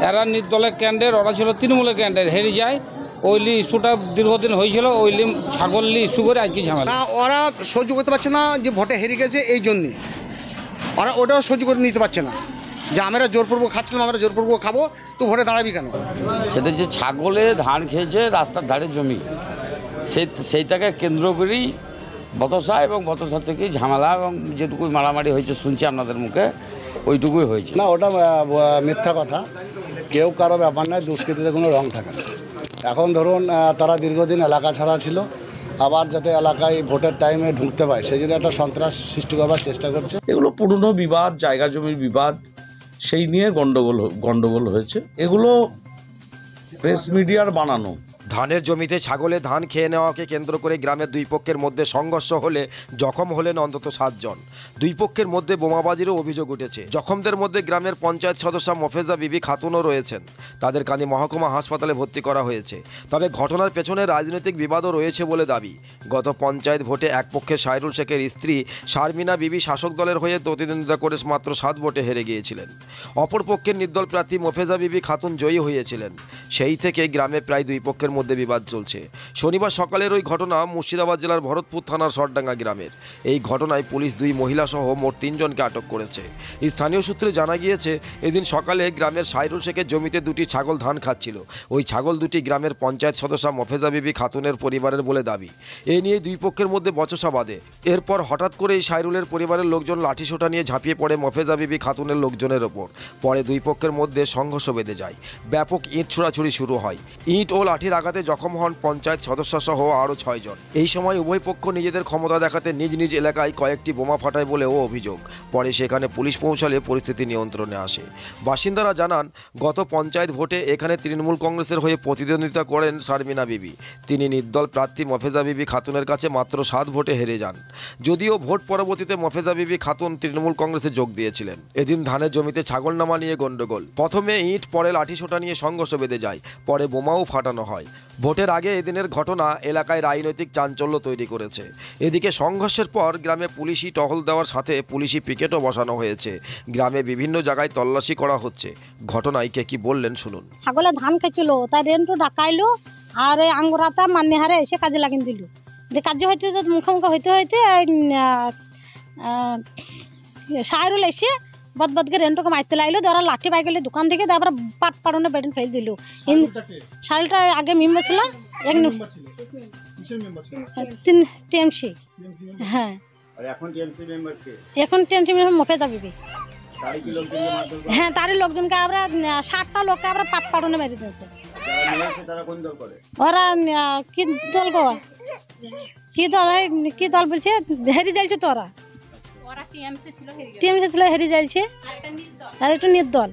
এরা নির্দলের ক্যান্ডিডেট, ওরা ছিল তৃণমূলের ক্যান্ডিডেট, হেরে যায়। ওইলি ইস্যুটা দীর্ঘদিন হয়েছিল, ওইলি ছাগললি ইস্যু করে আজকে ঝামেলা। ওরা সহ্য করতে পারছে না যে ভোটে হেরে গেছে, এই জন্যে ওরা ওটাও সহ্য করে নিতে পারছে না যে আমরা জোরপূর্বক খাচ্ছিলাম, আমরা জোরপূর্বক খাবো, তো ভোটে দাঁড়াবি কেন? সেটা যে ছাগলে ধান খেয়েছে রাস্তার ধারে জমি, সেইটাকে কেন্দ্র করেই বতসা, এবং বতসা থেকেই ঝামেলা, এবং যেটুকুই মারামারি হয়েছে শুনছি আপনাদের মুখে, ওইটুকুই হয়েছে। না, ওটা মিথ্যা কথা। কেউ কারো ব্যাপার নয়, দুষ্কৃতিতে কোনো রং থাকে না। এখন ধরুন তারা দীর্ঘদিন এলাকা ছাড়া ছিল, আবার যাতে এলাকায় ভোটের টাইমে ঢুকতে পায় সেই জন্য একটা সন্ত্রাস সৃষ্টি করবার চেষ্টা করছে। এগুলো পুরনো বিবাদ, জায়গা জমির বিবাদ, সেই নিয়ে গন্ডগোল হয়েছে। এগুলো প্রেস মিডিয়ার বানানো। ধানের জমিতে ছাগলে ধান খেয়ে নেওয়াকে কেন্দ্র করে গ্রামের দুই পক্ষের মধ্যে সংঘর্ষ হলে জখম হলেন অন্তত 7 জন। দুই পক্ষের মধ্যে বোমাবাজিরও অভিযোগ উঠেছে। জখমদের মধ্যে গ্রামের পঞ্চায়েত সদস্য মফেজা বিবি খাতুনও রয়েছেন। তাদের কানে মহকুমা হাসপাতালে ভর্তি করা হয়েছে। তবে ঘটনার পেছনে রাজনৈতিক বিবাদও রয়েছে বলে দাবি। গত পঞ্চায়েত ভোটে এক পক্ষের সাইরুল শেখের স্ত্রী শারমিনা বিবি শাসক দলের হয়ে প্রতিদ্বন্দ্বিতা করে মাত্র 7 ভোটে হেরে গিয়েছিলেন। অপর পক্ষের নির্দল প্রার্থী মফেজা বিবি খাতুন জয়ী হয়েছিলেন। সেই থেকে গ্রামে প্রায় দুই পক্ষের মধ্যে বিবাদ চলছে। শনিবার সকালের ওই ঘটনা মুর্শিদাবাদ জেলার ভরতপুর থানার সরডাঙ্গা গ্রামের। এই ঘটনায় পুলিশ 2 মহিলা সহ মোট 3 জনকে আটক করেছে। স্থানীয় সূত্রে জানা গিয়েছে, এদিন সকালে গ্রামের সাইরুল শেখের জমিতে 2টি ছাগল ধান খাচ্ছিল। ওই ছাগল দুটি গ্রামের পঞ্চায়েত সদস্য মফেজা বিবি খাতুনের পরিবারের বলে দাবি। এ নিয়ে দুই পক্ষের মধ্যে বচসা বাধে। এরপর হঠাৎ করেই সাইরুলের পরিবারের লোকজন লাঠিসোঁটা নিয়ে ঝাঁপিয়ে পড়ে মফেজা বিবি খাতুনের লোকজনের ওপর। পরে দুই পক্ষের মধ্যে সংঘর্ষ বেঁধে যায়। ব্যাপক ইট ছোড়াছুড়ি শুরু হয়। ইট ও লাঠির আঘাতে জখম হন পঞ্চায়েত সদস্য সহ আরও 6 জন। এই সময় উভয় পক্ষ নিজেদের ক্ষমতা দেখাতে নিজ নিজ এলাকায় কয়েকটি বোমা ফাটায় বলেও অভিযোগ। পরে সেখানে পুলিশ পৌঁছালে পরিস্থিতি নিয়ন্ত্রণে আসে। বাসিন্দারা জানান, গত পঞ্চায়েত ভোটে এখানে তৃণমূল কংগ্রেসের হয়ে প্রতিদ্বন্দ্বিতা করেন শারমিনা বিবি। তিনি নির্দল প্রার্থী মফেজা বিবি খাতুনের কাছে মাত্র 7 ভোটে হেরে যান। যদিও ভোট পরবর্তীতে মফেজা বিবি খাতুন তৃণমূল কংগ্রেসে যোগ দিয়েছিলেন। এদিন ধানের জমিতে ছাগল নামা নিয়ে গন্ডগোল। প্রথমে ইট, পরে লাঠিসোঁটা নিয়ে সংঘর্ষ বেঁধে যায়। পরে বোমাও ফাটানো হয়। ভোটের আগে এদিনের ঘটনা এলাকায় রাজনৈতিক চাঞ্চল্য তৈরি করেছে। এদিকে সংঘর্ষের পর গ্রামে পুলিশি টহল দেওয়ার সাথে পুলিশি পিকেটও বসানো হয়েছে। গ্রামে বিভিন্ন জায়গায় তল্লাশি করা হচ্ছে। ঘটনায় কে কি বললেন শুনুন। ছাগলে ধান খাইছিল, তাই রেন্টু ডাকাইলো, আর আঙ্গুরাতা মান্নে হারে এসে কাজে লাগিয়ে দিল। যে কাজে হইতে মুখোমুখি হইতে হইতে সাইরুল এসে বদবদকে রেন্টুকে মারতে লাগলো। ওরা লাঠি পাই গেলে দোকান থেকে, তারপরে পাট পাড়নে বেডেন ফেলে দিল। শালটা আগে মেম্বার ছিল, টিএমসি। হ্যাঁ, এখন টিএমসি মফেজা বিবি। হ্যাঁ, তারই লোকজনকে আমরা 7টা লোককে আমরা পাট পাড়নে মেরে দিয়েছে। ওরা কি দল গো, কি দল বলছে, হেরে যাইছে। তো ওরা টিএমসি ছিল, হেরে যাইছে। আর একটু নির্দল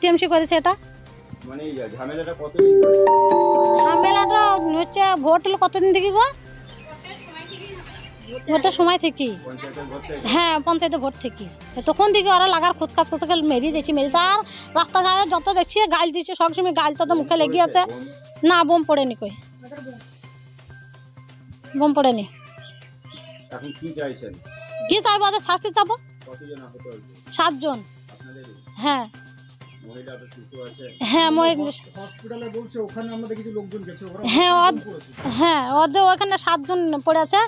টিএমসি করেছে। এটা ঝামেলাটা হচ্ছে ভোট হলো কতদিন থেকে গো? ভোটের সময় থেকে। হ্যাঁ, পঞ্চায়েতের ভোট থেকে। তখন থেকে ওরা লাগার খোঁজকাজ করতে মেরিয়ে দিয়েছি। মেরিয়ে তার রাস্তাঘাটে যত দেখছি গাল দিচ্ছে, সবসময় গাল তো মুখে লেগে আছে। না, বোম পড়েনি, কই বোম পড়েনি। কি চাইবো? ওদের শাস্তি চাবো। 7 জন। হ্যাঁ হ্যাঁ, হ্যাঁ, ওদের ওখানে 7 জন পড়ে আছে।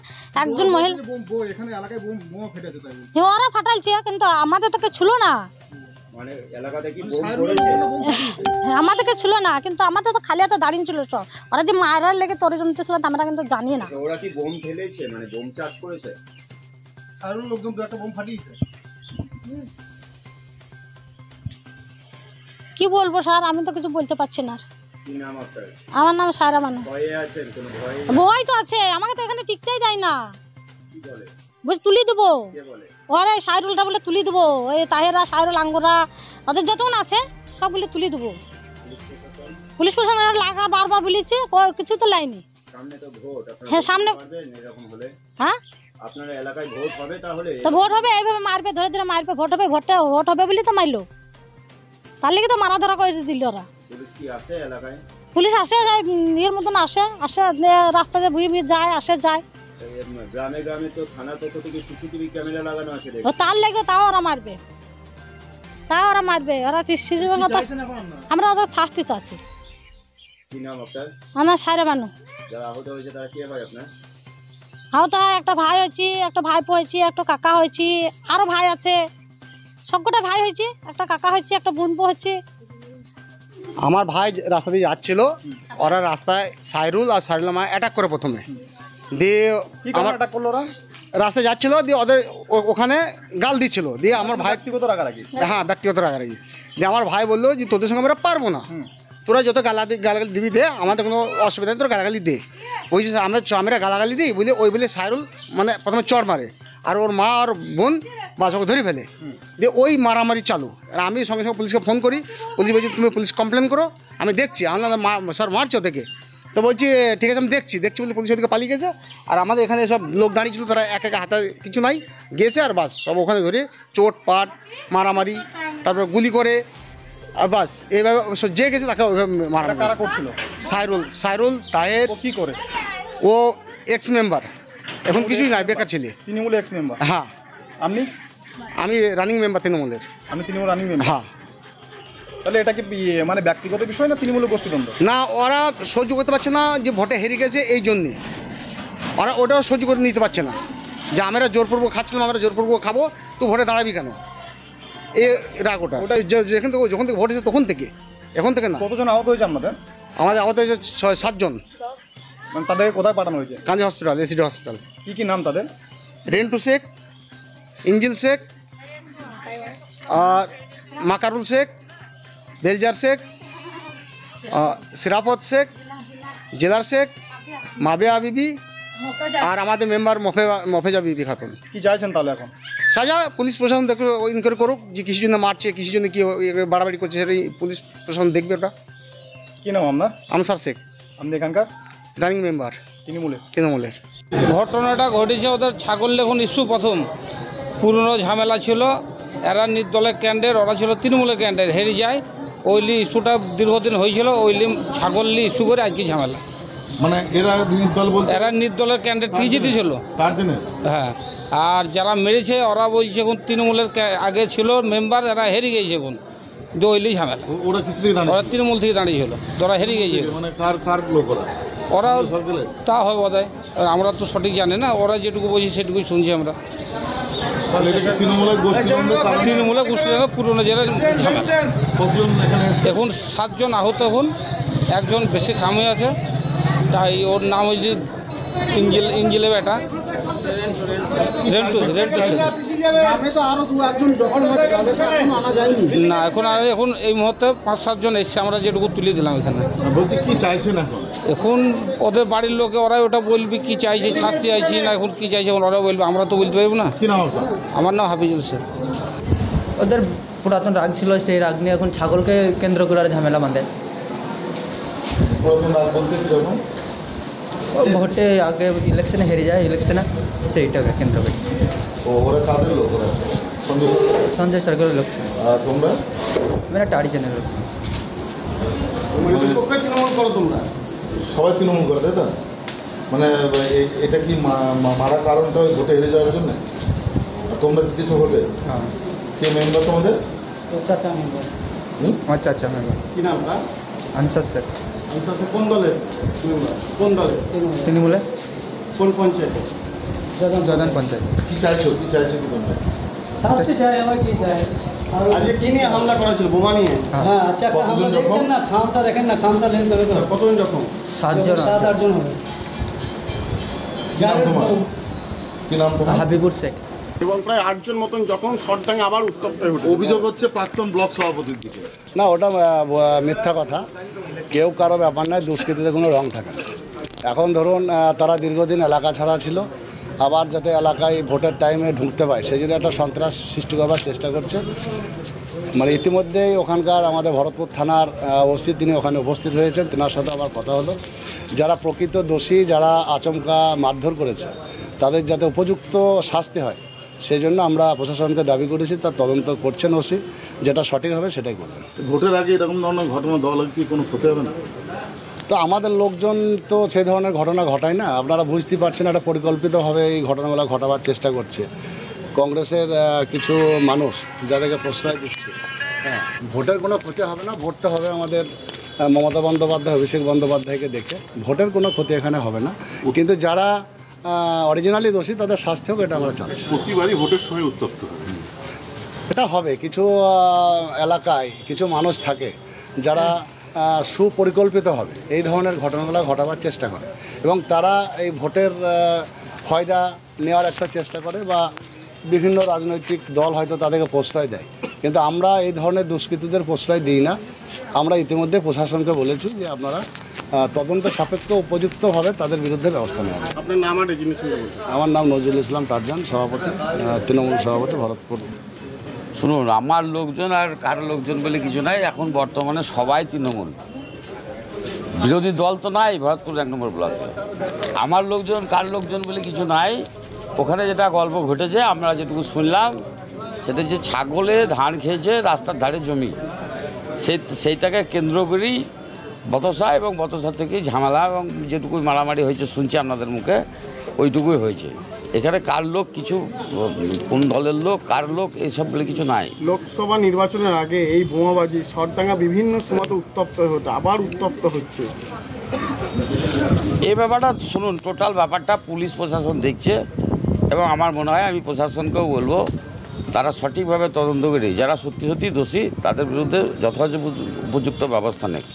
একজন মহিলা ওরা ফাটাইছে, কিন্তু আমাদের তো কেউ ছিল না। আমাদেরকে ছিল না, কিন্তু আমাদের তো খালি হাতে দাঁড়িয়ে ছিল সব। ওরা যে মারার লেগে তরে জমতে ছিল আমরা কিন্তু জানি না। ওরা কি বোম ফেলেছে, মানে বোম চাষ করেছে? সাইরুল লোকজন তো একটা বোম ফাটিয়েছে। কি বলবো স্যার, আমি তো কিছু বলতে পারছি না। কি নাম আপনার? আমার নাম সায়রা বানু। ভয়ে আছেন? কোনো ভয় তো আছে, আমাকে তো এখানে টিকতেই দেয় না। কি বলে? বুঝ তুলি দেবো। কে বলে? ওরে সাইরুলটা বলে তুলি দেবো। এই তাহেরা, সাইরুল, আঙ্গুরা, ওদের যতক্ষণ আছে সব বলে তুলি দেবো। পুলিশ প্রশাসন লাগা বারবার বলেছে, কিছু তো লাইনি। সামনে তো ভোট। হ্যাঁ, সামনে। এরকম হলে হ্যাঁ, আপনার এলাকায় ভোট হবে, তাহলে তো ভোট হবে, এইভাবে মারবে, ধরে ধরে মারবে। ভোট হবে, ভোট হবে বলে তো মারলো। তার লেগে তো মারা ধরা করে দিল ওরা। পুলিশ কি আসে এলাকায়? পুলিশ আসে, ইয়ের মতন আসে, রাস্তাতে বুঝে যায়, আসে যায়। গ্রামে গ্রামে তো থানার পক্ষ থেকে সিসিটিভি ক্যামেরা লাগানো আছে। তার লেগে তাও ওরা মারবে। তা ওরা মারবে, ওরা শিশু আমরা ওদের শাস্তি চাচ্ছি। কি নাম আপনার? আমরা সারে মানু যারা আহত হয়েছে তারা কে হয় আপনার? আহত হয় একটা ভাই হয়েছি, একটা ভাইপো হয়েছি, একটা কাকা হয়েছি, আরো ভাই আছে, সবকটা ভাই হয়েছে, একটা কাকা হয়েছে, একটা বোনপো হচ্ছে। আমার ভাই রাস্তা দিয়ে যাচ্ছিল, ওরা রাস্তায় সাইরুল আর সাইরুল মা অ্যাটাক করে প্রথমে, দিয়ে আমার অ্যাটাক করলো ওরা? রাস্তায় যাচ্ছিল, দিয়ে ওদের ওখানে গাল দিচ্ছিল, দিয়ে আমার ভাই ব্যক্তিগত রাগারাগি? হ্যাঁ ব্যক্তিগত রাগারাগি, দিয়ে আমার ভাই বললো যে তোদের সঙ্গে আমরা পারবো না, তোরা যত গালাগালি দিবি দে, আমাদের কোনো অসুবিধা নেই, তোরা গালাগালি দে। ওই যে আমরা গালাগালি দিই বলে ওই বলে সাইরুল মানে প্রথমে চড় মারে, আর ওর মা আর বোন বাচ্চাকে ধরে ফেলে, দিয়ে ওই মারামারি চালু। আর আমি সঙ্গে সঙ্গে পুলিশকে ফোন করি, পুলিশ বলছি তুমি পুলিশ কমপ্লেন করো, আমি দেখছি আপনারা স্যার মারছে ওদেরকে। তো বলছি ঠিক আছে আমি দেখছি বলে পুলিশ ওদিকে পালিয়ে গেছে। আর আমাদের এখানে সব লোক দাঁড়িয়ে ছিল, তারা এক হাতে কিছু নাই গিয়েছে, আর বাস সব ওখানে ধরে চোট পাট মারামারি, তারপর গুলি করে, আর বাস এইভাবে যে গেছে তাকে ওইভাবে মারা করছিল। সাইরুল তাহের কি করে? ও এক্স মেম্বার, এখন কিছুই নাই, বেকার ছেলে। Trinamool ex member? হ্যাঁ। আপনি? আমি রানিং মেম্বার তৃণমূলের। আমি তৃণমূল রানিং মেম্বার? হ্যাঁ। তাহলে এটা কি মানে ব্যক্তিগত বিষয় না তৃণমূলের গোষ্ঠীদ্বন্দ্ব? না, ওরা সহ্য করতে পারছে না যে ভোটে হেরে গেছে, এই জন্যে ওরা ওটাও সহ্য করে নিতে পারছে না যে আমরা জোরপূর্বক খাচ্ছিলাম, আমরা জোরপূর্বক খাবো, তুই ভোটে দাঁড়াবি কেন, এই রাগ ওটা যখন থেকে ভোট হয়েছে তখন থেকে, এখন থেকে না। কতজন আহত হয়েছে আপনাদের? আমাদের আহত হয়েছে 6-7 জন। মানে তাদেরকে কোথায় পাঠানো হয়েছে? কান্দি হসপিটাল, এসিডি হসপিটাল। কি নাম তাদের? রেন্টু শেখ, ইঞ্জিল শেখ, আর মাকারুল শেখ, বেলজার শেখ, সিরাপত শেখ, জেলার শেখ, মাবিয়া বিবি, আর আমাদের মেম্বার মফেজা বিবি খাতুন। কি চাইছেন তাহলে এখন? সাজা পুলিশ প্রশাসন দেখো ইনকোয়ারি করুক যে কিসের জন্য মারছে, কিসের জন্য কি বাড়াবাড়ি করছে, সেটা পুলিশ প্রশাসন দেখবে ওটা। কি নাম আপনার? আনসার শেখ। আপনি এখানকার রানিং মেম্বার তৃণমূলের। ঘটনাটা ঘটেছে ওদের ছাগল লেখন ইস্যু প্রথম পুরনো ঝামেলা ছিল, এরা নির্দলের ক্যান্ডিডেট, ওরা ছিল তৃণমূলের ক্যান্ডিডেট, হেরে যায়, ওই ইস্যুটা দীর্ঘদিন হয়েছিল, ওই ছাগল ইস্যু করে আজকে ঝামেলা। মানে এরা নির্দলের ক্যান্ডিডেট কি জিতেছিল। হ্যাঁ, আর যারা মেরেছে ওরা বলছে এখন তৃণমূলের আগে ছিল মেম্বার, এরা হেরে গিয়েছে এখন, ওইলি ঝামেলা। ওরা তৃণমূল থেকে দাঁড়িয়েছিল, ওরা হেরে গিয়েছে। ওরা তা হয় বোধ হয়, আমরা তো সঠিক জানি না, ওরা যেটুকু বলছি সেটুকুই শুনছি আমরা। তৃণমূলের গোষ্ঠী পুরনো জেলার ঝামেলা। এখন 7 জন আহত, এখন একজন বেশি খামে আছে, তাই ওর নাম হয়েছে ইঞ্জিলে বেটা না, এখন এই মুহূর্তে 5-7 জন এসছে, আমরা যেটুকু তুলে দিলাম এখানে। বলছি কি চাইছেন এখন? এখন ওদের বাড়ির লোকে ওরাই ওটা বলবি কি চাইছে, শাস্তি চাইছি না এখন কি চাইছে ওরা বলবে, আমরা তো বলতে পারবো না। কি নাম? আমার নাম হাফিজুল শেখ। ওদের পুরাতন রাগ ছিল, সেই রাগ নিয়ে এখন ছাগলকে কেন্দ্র করে ঝামেলা বাঁধে। ভোটে আগে ইলেকশনে হেরে যায়, ইলেকশনে সেইটাকে কেন্দ্র করে। সঞ্জয় সরকারের লোক ছিল। মেরা টাড়ি চ্যানেল লোক ছিল। সবাই তৃণমূল করে, তাই তো? মানে এটা কি মারা কারণটা ওই ভোটে হেরে যাওয়ার জন্য তোমরা দিতেছো ভোটে? হ্যাঁ। কে মেম্বার তোমাদের? চাচা মেম্বার। আমার চাচা মেম্বার। কি নাম তার? আনসার শেখ। আনসার শেখ কোন দলের? কোন দলে? তৃণমূলে। কোন পঞ্চায়েতে? জদান পঞ্চায়েত। কি চাইছো কি তোমরা? শাস্তি চাই, আমার কি চাই? আজকে কি নিয়ে হামলা করা ছিল? বোমা নিয়ে? হ্যাঁ, আচ্ছা হামলা দেখছেন না, খামটা দেখেন না, খামটা লেন করে তো। কতজন জখম? 7 জন 7-8 জন হবে। কি নাম তোমার? হাবিবুর শেখ। এবং প্রায় 8 জন মতন যখন শটগাঙে আবার উত্তপ্ত হয়ে উঠে। অভিযোগ হচ্ছে প্রাক্তন ব্লক সভাপতির দিকে। না, ওটা মিথ্যা কথা। কেউ কারো ব্যাপার নয়, দুষ্কৃতীতে কোনো রং থাকে না। এখন ধরুন তারা দীর্ঘদিন এলাকা ছাড়া ছিল, আবার যাতে এলাকায় ভোটের টাইমে ঢুকতে পায় সেই জন্য একটা সন্ত্রাস সৃষ্টি করবার চেষ্টা করছে। মানে ইতিমধ্যেই ওখানকার আমাদের ভরতপুর থানার ওসি তিনি ওখানে উপস্থিত হয়েছেন, তেনার সাথে আবার কথা হলো। যারা প্রকৃত দোষী, যারা আচমকা মারধর করেছে, তাদের যাতে উপযুক্ত শাস্তি হয় সেই জন্য আমরা প্রশাসনকে দাবি করেছি, তার তদন্ত করছেন ওসি, যেটা সঠিক হবে সেটাই করবেন। ভোটের আগে এরকম ধরনের ঘটনা দল কি কোনো ক্ষতি হবে না? তো আমাদের লোকজন তো সেই ধরনের ঘটনা ঘটায় না, আপনারা বুঝতেই পারছেন, একটা পরিকল্পিতভাবে এই ঘটনাগুলো ঘটাবার চেষ্টা করছে কংগ্রেসের কিছু মানুষ, যাদেরকে প্রশ্রয় দিচ্ছে। হ্যাঁ, ভোটের কোনো ক্ষতি হবে না। ভোটটা হবে আমাদের মমতা বন্দ্যোপাধ্যায়, অভিষেক বন্দ্যোপাধ্যায়কে দেখে। ভোটের কোনো ক্ষতি এখানে হবে না, কিন্তু যারা অরিজিনালি দোষী তাদের শাস্তি হোক, এটা আমরা চাচ্ছি। প্রতিবারই ভোটের সময় উত্তপ্ত হয়। এটা হবে। কিছু এলাকায় কিছু মানুষ থাকে যারা সুপরিকল্পিতভাবে এই ধরনের ঘটনাগুলো ঘটাবার চেষ্টা করে এবং তারা এই ভোটের ফায়দা নেওয়ার একটা চেষ্টা করে বা বিভিন্ন রাজনৈতিক দল হয়তো তাদেরকে প্রশ্রয় দেয়, কিন্তু আমরা এই ধরনের দুষ্কৃতীদের প্রশ্রয় দিই না। আমরা ইতিমধ্যে প্রশাসনকে বলেছি যে আপনারা তদন্ত সাপেক্ষ উপযুক্তভাবে তাদের বিরুদ্ধে ব্যবস্থা নেওয়া হবে। আপনার নাম আর জিনিস? আমার নাম নজরুল ইসলাম টারজান, সভাপতি, তৃণমূল সভাপতি, ভরতপুর। শুনুন, আমার লোকজন আর কারো লোকজন বলে কিছু নাই। এখন বর্তমানে সবাই তৃণমূল, বিরোধী দল তো নাই ভরতপুর 1 নম্বর ব্লকে। আমার লোকজন কার লোকজন বলে কিছু নাই। ওখানে যেটা গল্প ঘটেছে আমরা যেটুকু শুনলাম, সেটা যে ছাগলে ধান খেয়েছে রাস্তার ধারে জমি, সেইটাকে কেন্দ্র করেই বতসা এবং বতসা থেকেই ঝামেলা এবং যেটুকুই মারামারি হয়েছে শুনছি আপনাদের মুখে, ওইটুকুই হয়েছে। এখানে কার লোক, কিছু কোন দলের লোক, কার লোক, এইসব বলে কিছু নাই। লোকসভা নির্বাচনের আগে এই বোমাবাজি সরডাঙ্গা বিভিন্ন সময় উত্তপ্ত হতো, আবার উত্তপ্ত হচ্ছে। এই ব্যাপারটা শুনুন, টোটাল ব্যাপারটা পুলিশ প্রশাসন দেখছে এবং আমার মনে হয়, আমি প্রশাসনকেও বলবো, তারা সঠিকভাবে তদন্ত করে যারা সত্যি সত্যি দোষী তাদের বিরুদ্ধে যথাযথ উপযুক্ত ব্যবস্থা নেয়,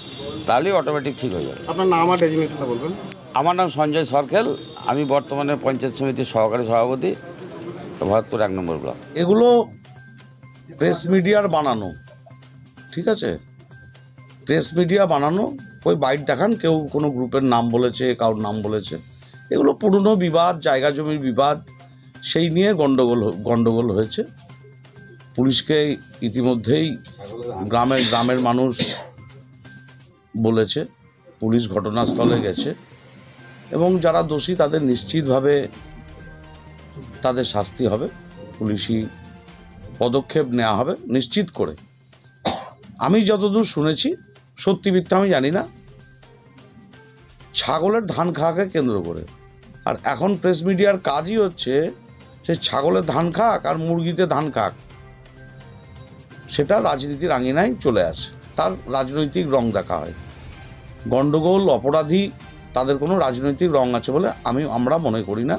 তাহলেই অটোমেটিক ঠিক হয়ে যাবে। আপনার নাম আর ডেজিগনেশনটা বলবেন? আমার নাম সঞ্জয় সরকেল, আমি বর্তমানে পঞ্চায়েত সমিতির সহকারী সভাপতি, ভরতপুর 1 নম্বর ব্লক। এগুলো প্রেস মিডিয়ার বানানো, ঠিক আছে? প্রেস মিডিয়া বানানো, ওই বাইট দেখান, কেউ কোনো গ্রুপের নাম বলেছে, কারোর নাম বলেছে। এগুলো পুরনো বিবাদ, জায়গা জমির বিবাদ, সেই নিয়ে গণ্ডগোল হয়েছে। পুলিশকে ইতিমধ্যেই গ্রামের মানুষ বলেছে, পুলিশ ঘটনাস্থলে গেছে এবং যারা দোষী তাদের নিশ্চিতভাবে তাদের শাস্তি হবে, পুলিশি পদক্ষেপ নেওয়া হবে নিশ্চিত করে। আমি যতদূর শুনেছি, সত্যি মিথ্যা আমি জানি না, ছাগলের ধান খাওয়াকে কেন্দ্র করে। আর এখন প্রেস মিডিয়ার কাজই হচ্ছে সে ছাগলের ধান খাক আর মুরগিতে ধান খাক, সেটা রাজনীতির আঙিনায় চলে আসে, তার রাজনৈতিক রং দেখা হয়। গণ্ডগোল, অপরাধী, তাদের কোনো রাজনৈতিক রং আছে বলে আমরা মনে করি না।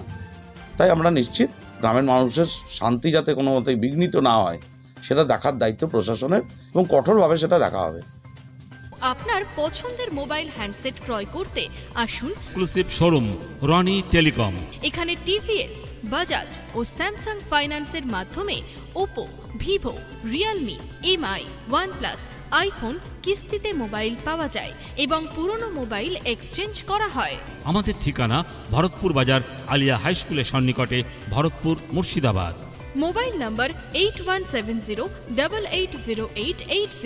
তাই আমরা নিশ্চিত গ্রামের মানুষের শান্তি যাতে কোনো মতেই বিঘ্নিত না হয়, সেটা দেখার দায়িত্ব প্রশাসনের এবং কঠোরভাবে সেটা দেখা হবে। আপনার পছন্দের মোবাইল হ্যান্ডসেট ক্রয় করতে আসুন এক্সক্লুসিভ শোরুম রনি টেলিকম। এখানে টিভিএস, বাজাজ ও স্যামসাং ফাইন্যান্সের মাধ্যমে Oppo, Vivo, Realme, MI, OnePlus, iPhone কিস্তিতে মোবাইল পাওয়া যায় এবং পুরনো মোবাইল এক্সচেঞ্জ করা হয়। আমাদের ঠিকানা ভরতপুর বাজার আলিয়া হাই স্কুলের সন্নিকটে, ভরতপুর, মুর্শিদাবাদ। মোবাইল নম্বর 8170880880।